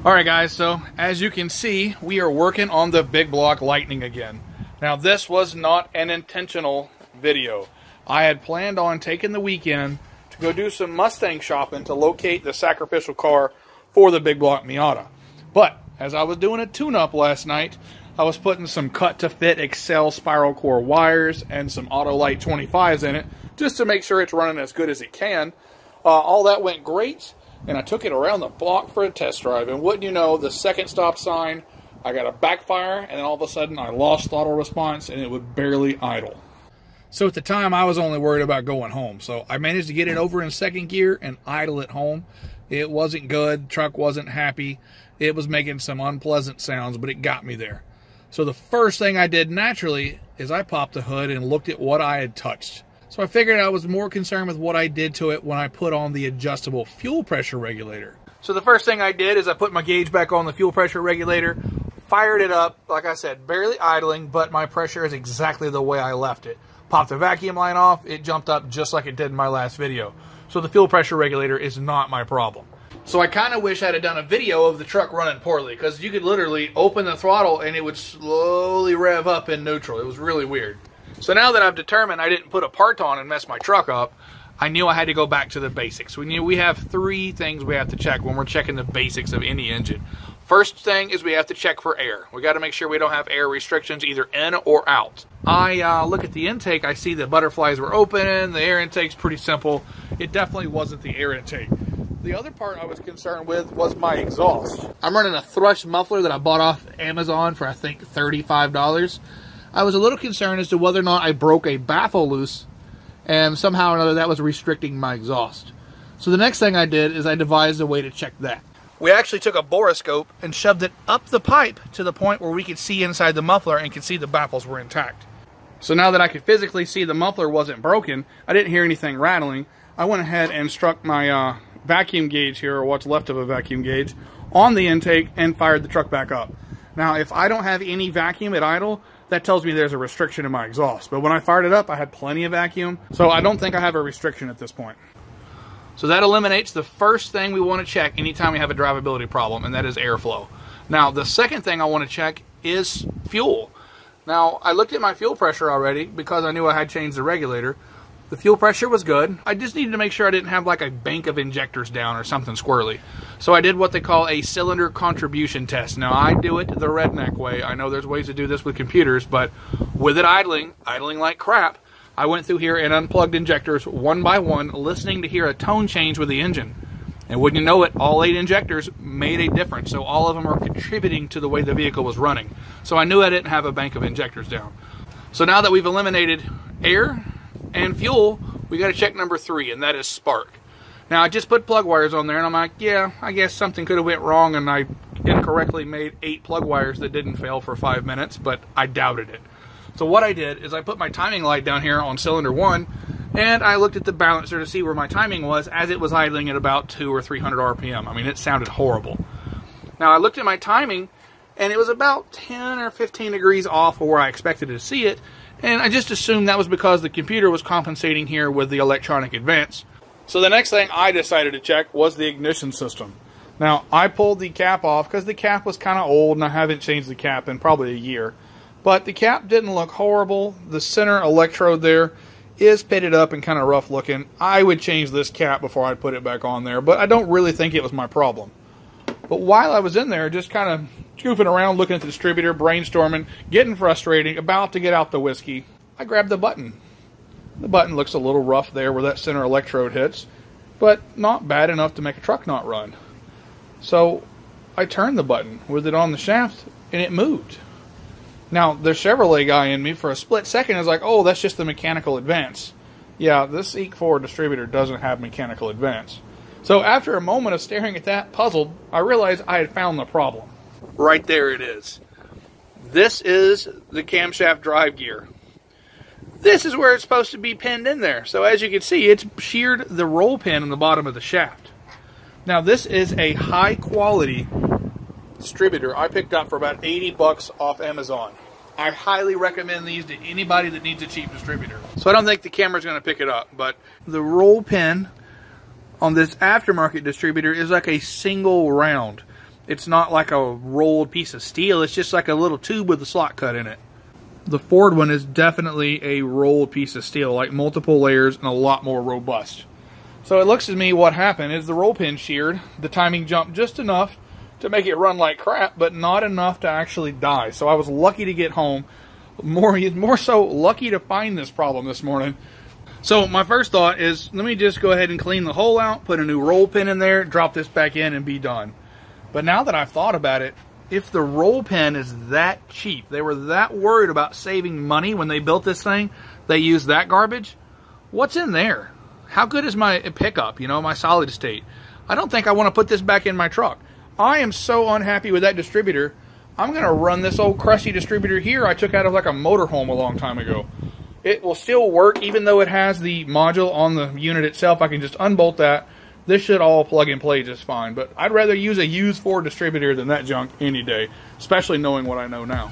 Alright guys, so as you can see, we are working on the Big Block Lightning again. Now this was not an intentional video. I had planned on taking the weekend to go do some Mustang shopping to locate the sacrificial car for the Big Block Miata. But as I was doing a tune-up last night, I was putting some cut-to-fit Excel spiral core wires and some Autolite 25s in it just to make sure it's running as good as it can. All that went great, and I took it around the block for a test drive. And wouldn't you know, the second stop sign, I got a backfire, and then all of a sudden I lost throttle response, and it would barely idle. So at the time, I was only worried about going home. So I managed to get it over in second gear and idle it home. It wasn't good. The truck wasn't happy. It was making some unpleasant sounds, but it got me there. So the first thing I did naturally is I popped the hood and looked at what I had touched. So I figured I was more concerned with what I did to it when I put on the adjustable fuel pressure regulator. So the first thing I did is I put my gauge back on the fuel pressure regulator, fired it up, like I said, barely idling, but my pressure is exactly the way I left it. Popped the vacuum line off, it jumped up just like it did in my last video. So the fuel pressure regulator is not my problem. So I kind of wish I had done a video of the truck running poorly, because you could literally open the throttle and it would slowly rev up in neutral. It was really weird. So now that I've determined I didn't put a part on and mess my truck up, I knew I had to go back to the basics. We knew we have three things we have to check when we're checking the basics of any engine. First thing is we have to check for air. We got to make sure we don't have air restrictions either in or out. I look at the intake, I see the butterflies were open, the air intake's pretty simple. It definitely wasn't the air intake. The other part I was concerned with was my exhaust. I'm running a Thrush muffler that I bought off Amazon for I think $35. I was a little concerned as to whether or not I broke a baffle loose and somehow or another that was restricting my exhaust. So the next thing I did is I devised a way to check that. We actually took a borescope and shoved it up the pipe to the point where we could see inside the muffler and could see the baffles were intact. So now that I could physically see the muffler wasn't broken, I didn't hear anything rattling, I went ahead and struck my vacuum gauge here, or what's left of a vacuum gauge, on the intake and fired the truck back up. Now if I don't have any vacuum at idle, that tells me there's a restriction in my exhaust. But when I fired it up, I had plenty of vacuum, so I don't think I have a restriction at this point. So that eliminates the first thing we want to check anytime we have a drivability problem, and that is airflow. Now, the second thing I want to check is fuel. Now, I looked at my fuel pressure already because I knew I had changed the regulator. The fuel pressure was good. I just needed to make sure I didn't have like a bank of injectors down or something squirrely. So I did what they call a cylinder contribution test. Now, I do it the redneck way. I know there's ways to do this with computers, but with it idling like crap, I went through here and unplugged injectors one by one, listening to hear a tone change with the engine. And wouldn't you know it, all 8 injectors made a difference. So all of them are contributing to the way the vehicle was running. So I knew I didn't have a bank of injectors down. So now that we've eliminated air and fuel, we got to check number 3, and that is spark. Now I just put plug wires on there, and I'm like, yeah, I guess something could have went wrong, and I incorrectly made 8 plug wires that didn't fail for 5 minutes, but I doubted it. So what I did is I put my timing light down here on cylinder 1, and I looked at the balancer to see where my timing was as it was idling at about 200 or 300 RPM. I mean, it sounded horrible. Now I looked at my timing, and it was about 10 or 15 degrees off of where I expected to see it, and I just assumed that was because the computer was compensating here with the electronic advance. So the next thing I decided to check was the ignition system. Now, I pulled the cap off because the cap was kind of old and I haven't changed the cap in probably a year. But the cap didn't look horrible. The center electrode there is pitted up and kind of rough looking. I would change this cap before I put it back on there, but I don't really think it was my problem. But while I was in there, just kind of goofing around, looking at the distributor, brainstorming, getting frustrated, about to get out the whiskey, I grabbed the button. The button looks a little rough there where that center electrode hits, but not bad enough to make a truck not run. So I turned the button with it on the shaft, and it moved. Now, the Chevrolet guy in me for a split second is like, oh, that's just the mechanical advance. Yeah, this EEC4 distributor doesn't have mechanical advance. So after a moment of staring at that, puzzled, I realized I had found the problem. Right there it is. This is the camshaft drive gear. This is where it's supposed to be pinned in there. So as you can see, it's sheared the roll pin in the bottom of the shaft. Now this is a high quality distributor I picked up for about 80 bucks off Amazon. I highly recommend these to anybody that needs a cheap distributor. So I don't think the camera's going to pick it up, but the roll pin on this aftermarket distributor is like a single round. It's not like a rolled piece of steel. It's just like a little tube with a slot cut in it. The Ford one is definitely a rolled piece of steel, like multiple layers and a lot more robust. So it looks to me what happened is the roll pin sheared, the timing jumped just enough to make it run like crap, but not enough to actually die. So I was lucky to get home, more so lucky to find this problem this morning. So my first thought is, let me just go ahead and clean the hole out, put a new roll pin in there, drop this back in, and be done. But now that I've thought about it, if the roll pin is that cheap, they were that worried about saving money when they built this thing, they used that garbage, what's in there? How good is my pickup, my solid state? I don't think I want to put this back in my truck. I am so unhappy with that distributor. I'm going to run this old crusty distributor here I took out of like a motorhome a long time ago. It will still work even though it has the module on the unit itself. I can just unbolt that. This should all plug and play just fine. But I'd rather use a used Ford distributor than that junk any day, especially knowing what I know now.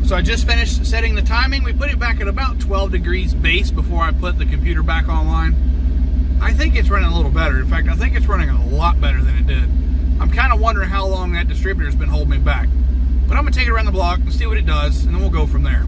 So I just finished setting the timing. We put it back at about 12 degrees base before I put the computer back online. I think it's running a little better. In fact, I think it's running a lot better than it did. I'm kind of wondering how long that distributor's been holding me back. But I'm gonna take it around the block and see what it does, and then we'll go from there.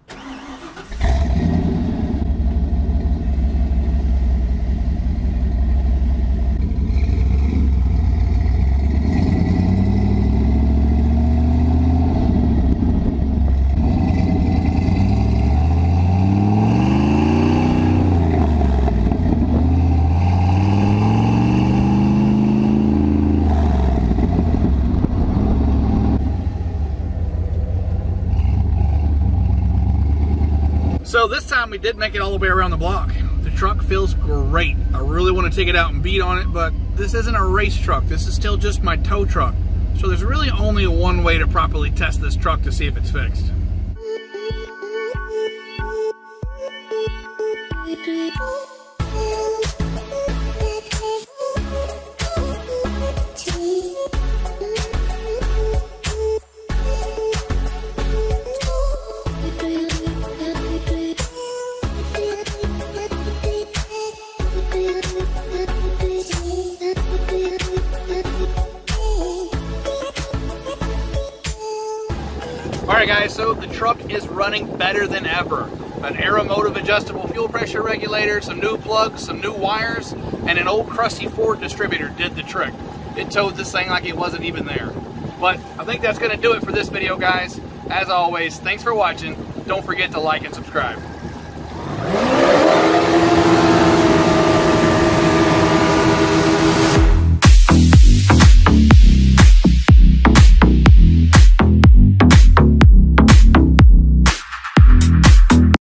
So this time we did make it all the way around the block. The truck feels great. I really want to take it out and beat on it, but this isn't a race truck. This is still just my tow truck. So there's really only one way to properly test this truck to see if it's fixed. Alright guys, so the truck is running better than ever. An Aeromotive adjustable fuel pressure regulator, some new plugs, some new wires, and an old crusty Ford distributor did the trick. It towed this thing like it wasn't even there. But I think that's going to do it for this video, guys. As always, thanks for watching. Don't forget to like and subscribe.